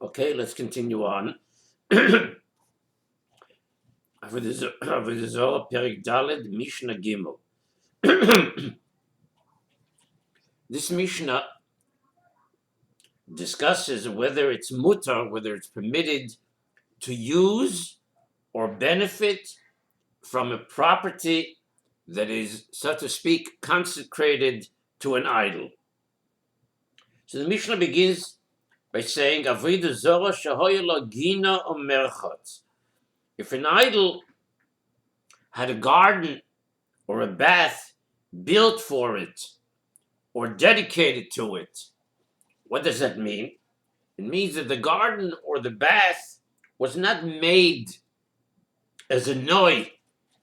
Okay, let's continue on. Avodah Zarah, Perek Daled, Mishnah Gimel. This Mishnah discusses whether it's mutar, whether it's permitted to use or benefit from a property that is, so to speak, consecrated to an idol. So the Mishnah begins by saying, Avodah Zarah shehoya lo gina o merchat. If an idol had a garden or a bath built for it or dedicated to it, what does that mean? It means that the garden or the bath was not made as a noi,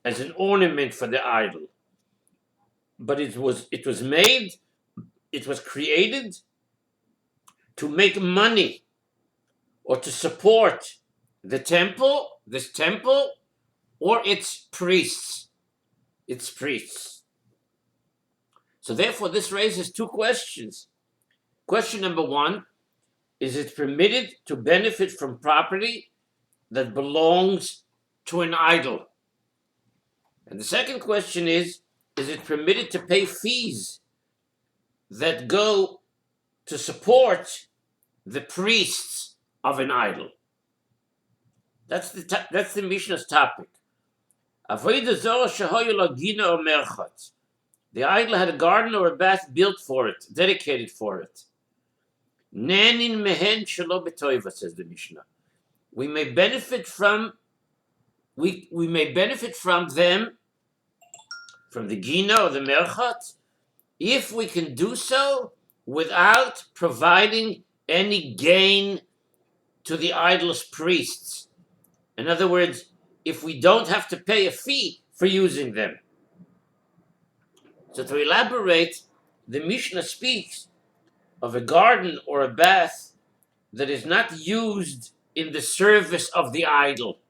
as an ornament for the idol, but it was created to make money or to support this temple, or its priests. So therefore, this raises two questions. Question number one, is it permitted to benefit from property that belongs to an idol? And the second question is it permitted to pay fees that go to support the priests of an idol? That's the Mishnah's topic. Avodah Zarah shehoya lo gina o merchat. The idol had a garden or a bath built for it, dedicated for it. Nenin mehen shelo b'toiva, says the Mishnah. We may benefit from them, from the gina or the merchat, if we can do so without providing any gain to the idol's priests. In other words, if we don't have to pay a fee for using them. So to elaborate, the Mishnah speaks of a garden or a bath that is not used in the service of the idol.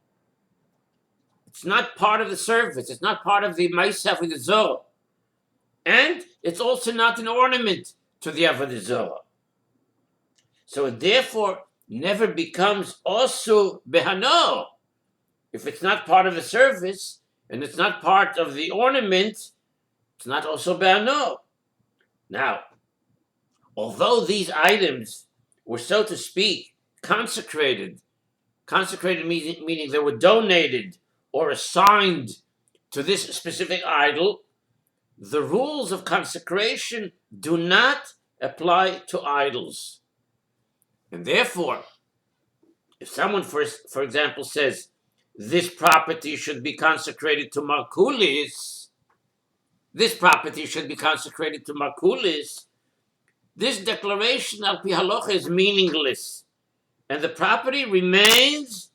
It's not part of the service. It's not part of the Ma'aseh Avodah Zarah. And it's also not an ornament to the Avodah Zarah. So it therefore never becomes also behano. If it's not part of the service and it's not part of the ornament, it's not also behano. Now, although these items were, so to speak, consecrated meaning they were donated or assigned to this specific idol, the rules of consecration do not apply to idols. And therefore, if someone, for example, says, this property should be consecrated to Markulis, this declaration al pi halacha is meaningless, and the property remains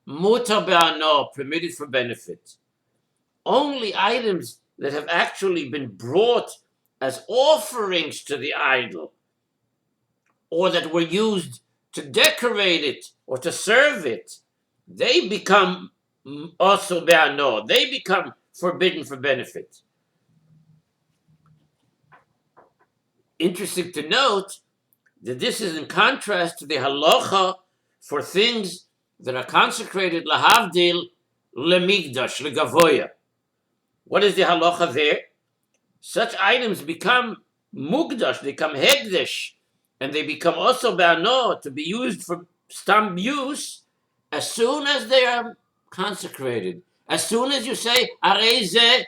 mutar be'ano, permitted for benefit. Only items that have actually been brought as offerings to the idol, or that were used to decorate it or to serve it, they become also be'ano, they become forbidden for benefit. Interesting to note that this is in contrast to the halacha for things that are consecrated lahavdil lemigdash, legavoya. What is the halacha there? Such items become mugdash, they become hegdesh, and they become also be'ano, to be used for stam use, as soon as they are consecrated. As soon as you say, areze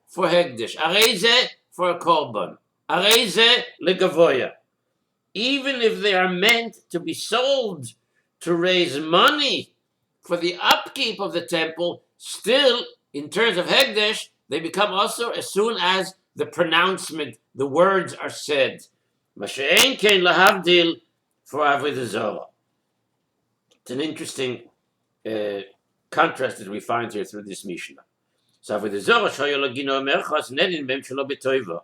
for hegdesh, areze for a korban, areze legavoya. Even if they are meant to be sold to raise money for the upkeep of the temple, still, in terms of hegdesh, they become also as soon as the pronouncement, the words are said. Masha'en kein lahavdil for Avodah Zarah. It's an interesting contrast that we find here through this Mishnah. So Avodah Zarah shehoya lo gina o merchat nenin mehen shelo b'toiva.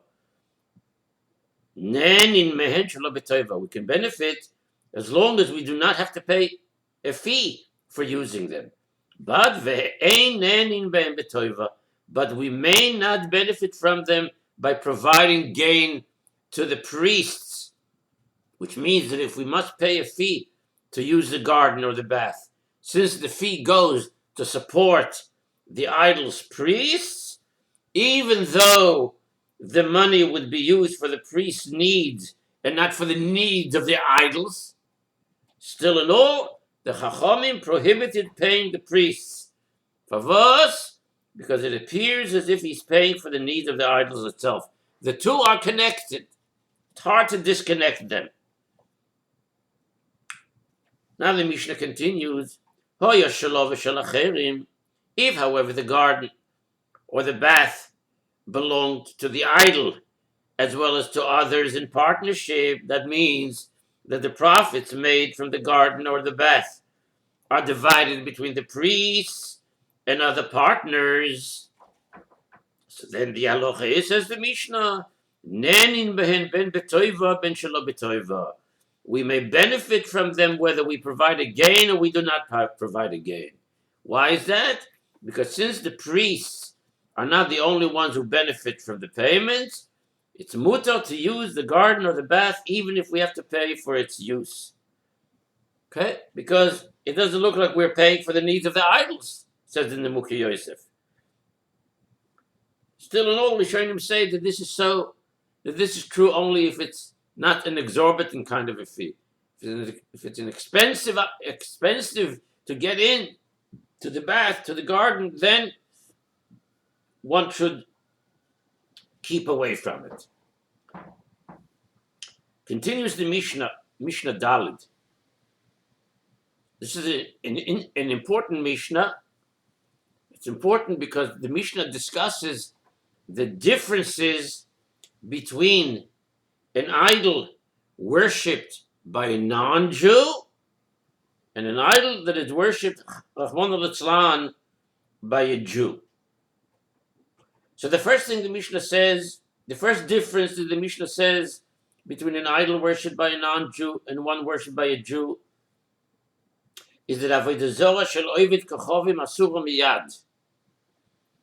Nenin mehen shelo b'toiva. We can benefit as long as we do not have to pay a fee for using them. But ve'ein nenin behem b'toiva. But we may not benefit from them by providing gain to the priests, which means that if we must pay a fee to use the garden or the bath. Since the fee goes to support the idol's priests, even though the money would be used for the priest's needs and not for the needs of the idols, still in all, the Chachamim prohibited paying the priests. Favos, because it appears as if he's paying for the needs of the idols itself. The two are connected. It's hard to disconnect them. Now the Mishnah continues, if, however, the garden or the bath belonged to the idol as well as to others in partnership, that means that the profits made from the garden or the bath are divided between the priests and other partners. So then the halacha is, says the Mishnah, nenin behen ben betoiva ben shelo betoiva. We may benefit from them whether we provide a gain or we do not provide a gain. Why is that? Because since the priests are not the only ones who benefit from the payments, it's mutar to use the garden or the bath even if we have to pay for its use. Okay? Because it doesn't look like we're paying for the needs of the idols, says the Nemuki Yosef. Still in all, Rishonim say that this is true only if it's not an exorbitant kind of a fee. If it's an expensive to get in to the bath, to the garden, then one should keep away from it. Continues the Mishnah Daled. This is an important Mishnah. It's important because the Mishnah discusses the differences between an idol worshipped by a non-Jew and an idol that is worshipped by a Jew. So the first thing the Mishnah says, the first difference that the Mishnah says between an idol worshipped by a non-Jew and one worshipped by a Jew is that Avodah Zarah shel oived kachovim asura miyad.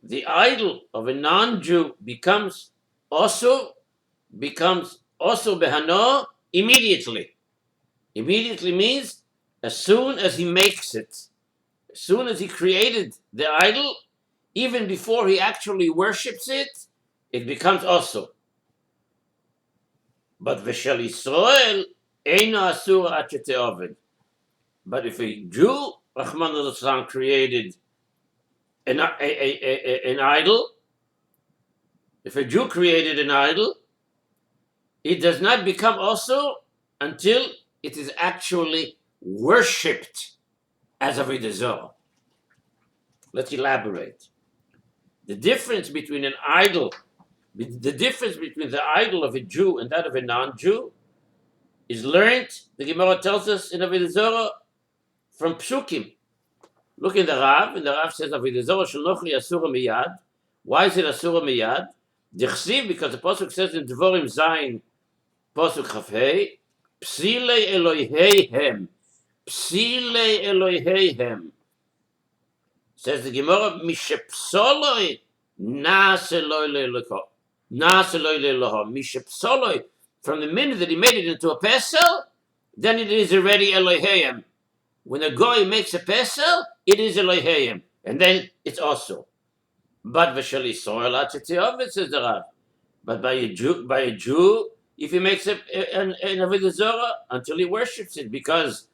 The idol of a non-Jew becomes also behano immediately. Immediately means as soon as he makes it, as soon as he created the idol, even before he actually worships it, it becomes also. But v'shel Yisrael eino asura ad shete'oved. But if a Jew, Rahman al created an idol, if a Jew created an idol, it does not become also until it is actually worshipped as Avodah Zarah. Let's elaborate. The difference between an idol, the difference between the idol of a Jew and that of a non-Jew is learned, the Gemara tells us in Avodah Zarah, from Psukim. Look in the Rav, and the Rav says, Avodah Zarah shenochli asura miyad. Why is it asura miyad? Dichsiv, because the Pasuk says in Dvorim Zayin, Pasuk Chafhei, Psile Eloheihem. Psile Eloheihem. Says the Gemara, Mishepsoloi Naseloi Leloho. Naseloi Leloho. Mishepsoloi, from the minute that he made it into a pesel, then it is already Eloheihem. When a goy makes a pesel, it is Eloheihem. And then it's also. But v'shel Yisrael ad shete'oved, says the Rav. But by a Jew, if he makes an Avodah Zarah, until he worships it, because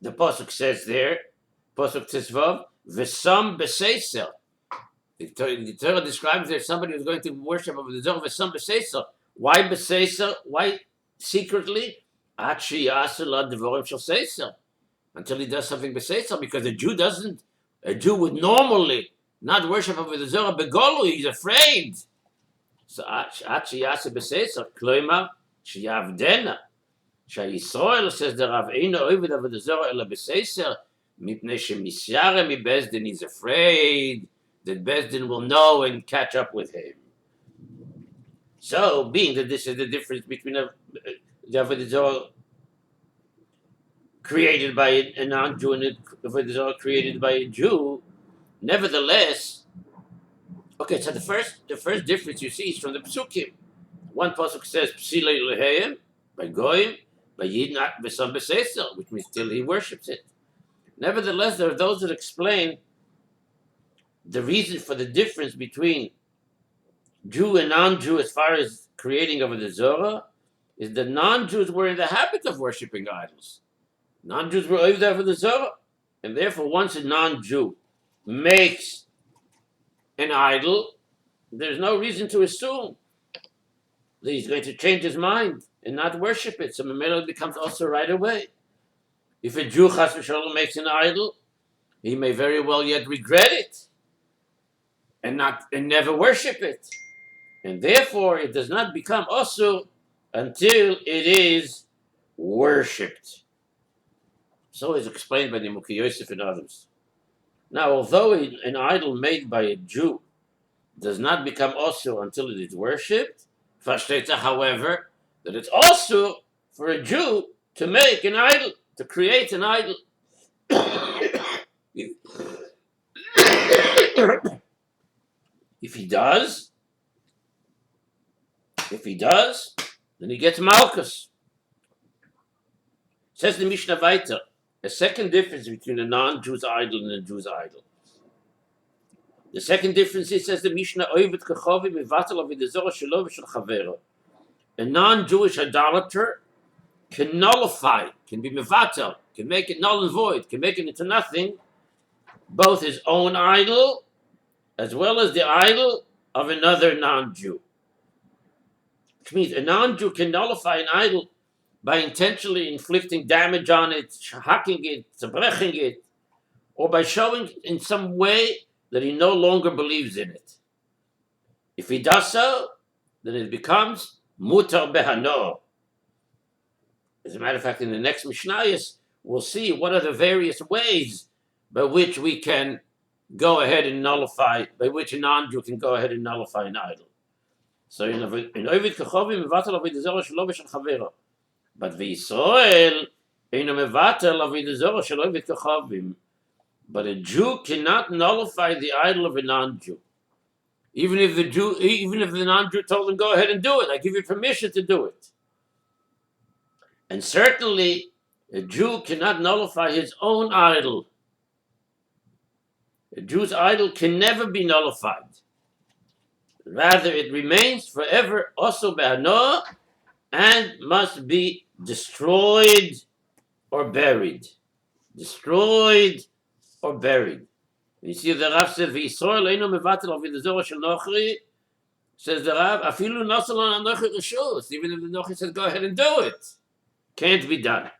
the Pasuk says there, Pasuk Tzvav, V'sam b'seisel. The Torah describes there somebody who's going to worship Avodah Zarah, V'sam b'seisel. Why b'seisel? Why secretly? Ad sheyaseh la devorim shel seisel. Until he does something b'seisel, because a Jew would normally not worship Avodah Zarah begolu, he's afraid. So ad sheyaseh b'seisel, kloimar sheyavdena. Sheyisrael, says the Rav, eino oived Avodah Zarah ela b'seisel, mipnei shemisyare mi Bezdin, he's afraid that Bezdin will know and catch up with him. So, being that this is the difference between the Avodah Zarah created by a non-Jew and Avodah Zarah created by a Jew, nevertheless, okay, so the first difference you see is from the Psukim. One pasuk says Psilei Leheim by Goyim. but ye not v'sam b'seisel, which means till he worships it. Nevertheless, there are those that explain the reason for the difference between Jew and non-Jew as far as creating Avodah Zarah is that non-Jews were in the habit of worshiping idols. Non-Jews were over Avodah Zarah, and therefore once a non-Jew makes an idol, there's no reason to assume that he's going to change his mind and not worship it. So Mamela becomes also right away. If a Jew chas v'shalom makes an idol, he may very well yet regret it and never worship it. And therefore it does not become also until it is worshipped. So is explained by the Mukhi Yosef and others. Now, although an idol made by a Jew does not become also until it is worshipped, Fashteta, however, that it's also for a Jew to make an idol, to create an idol. If he does, then he gets Malchus. Says the Mishnah weiter, a second difference between a non-Jew's idol and a Jew's idol. The second difference is, says the Mishnah, a non-Jewish idolater can nullify, can be mevatel, can make it null and void, can make it into nothing, both his own idol as well as the idol of another non-Jew. Which means a non-Jew can nullify an idol by intentionally inflicting damage on it, hacking it, zerbrechen it, or by showing in some way that he no longer believes in it. If he does so, then it becomes mutar behano. As a matter of fact, in the next Mishnayos, we'll see what are the various ways by which we can go ahead and nullify, by which a non-Jew can go ahead and nullify an idol. So in Ovid Kechovim, mevatel Avodah Zarah shelo b'shel chavero. But v'Yisrael eino mevatel Avodah Zarah shelo Ovid Kechovim. But a Jew cannot nullify the idol of a non-Jew. Even if the non-Jew told him, go ahead and do it, I give you permission to do it. And certainly, a Jew cannot nullify his own idol. A Jew's idol can never be nullified. Rather, it remains forever also behano and must be destroyed or buried. Destroyed or buried. You see, the Rav said, "V'Yisrael eino mevatel Avodah Zarah shel nochri." Says the Rav, "Afilu nosel on nochri reshus." Even if the nochri says, "Go ahead and do it," can't be done.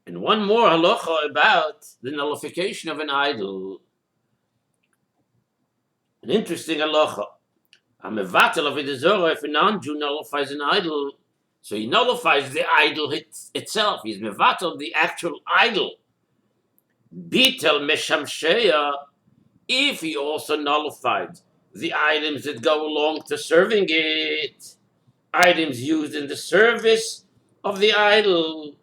And one more halacha about the nullification of an idol. An interesting halacha. A mevatel Avodah Zarah, if a non-Jew nullifies an idol, so he nullifies the idol itself. He's mevatel the actual idol. Bitel meshamsheya, if he also nullified the items that go along to serving it, items used in the service of the idol.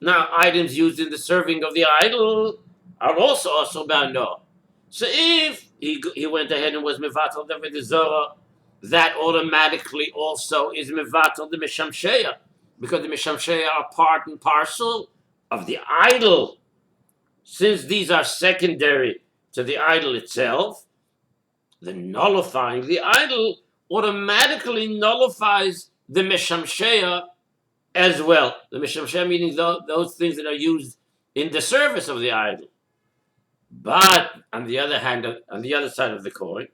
Now, items used in the serving of the idol are also bano. So if he went ahead and was mevatel the Avodah Zarah, that automatically also is mevatel the meshamsheya, because the meshamsheya are part and parcel of the idol. Since these are secondary to the idol itself, the nullifying the idol automatically nullifies the meshamsheya as well. The meshamsheya meaning those things that are used in the service of the idol. But on the other hand, on the other side of the coin,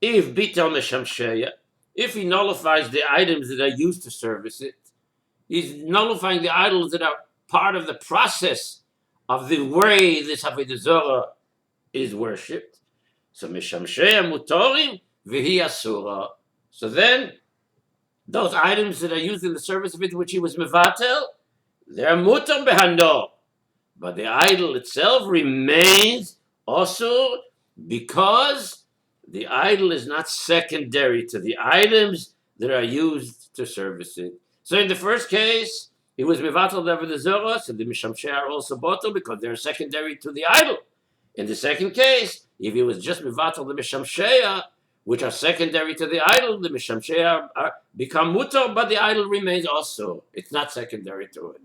if bitel meshamsheya, if he nullifies the items that are used to service it, he's nullifying the idols that are part of the process of the way this Avodah Zarah is worshipped. So meshamsheya mutorim v'hi asura. So then, those items that are used in the service of it, which he was mevatel, they're mutar behano. But the idol itself remains also because the idol is not secondary to the items that are used to service it. So in the first case, he was mevatel the Avodah Zarah, so the mishamshei are also botel because they're secondary to the idol. In the second case, if he was just mevatel the mishamshei, which are secondary to the idol, the mishamshei become mutar, but the idol remains also. It's not secondary to it.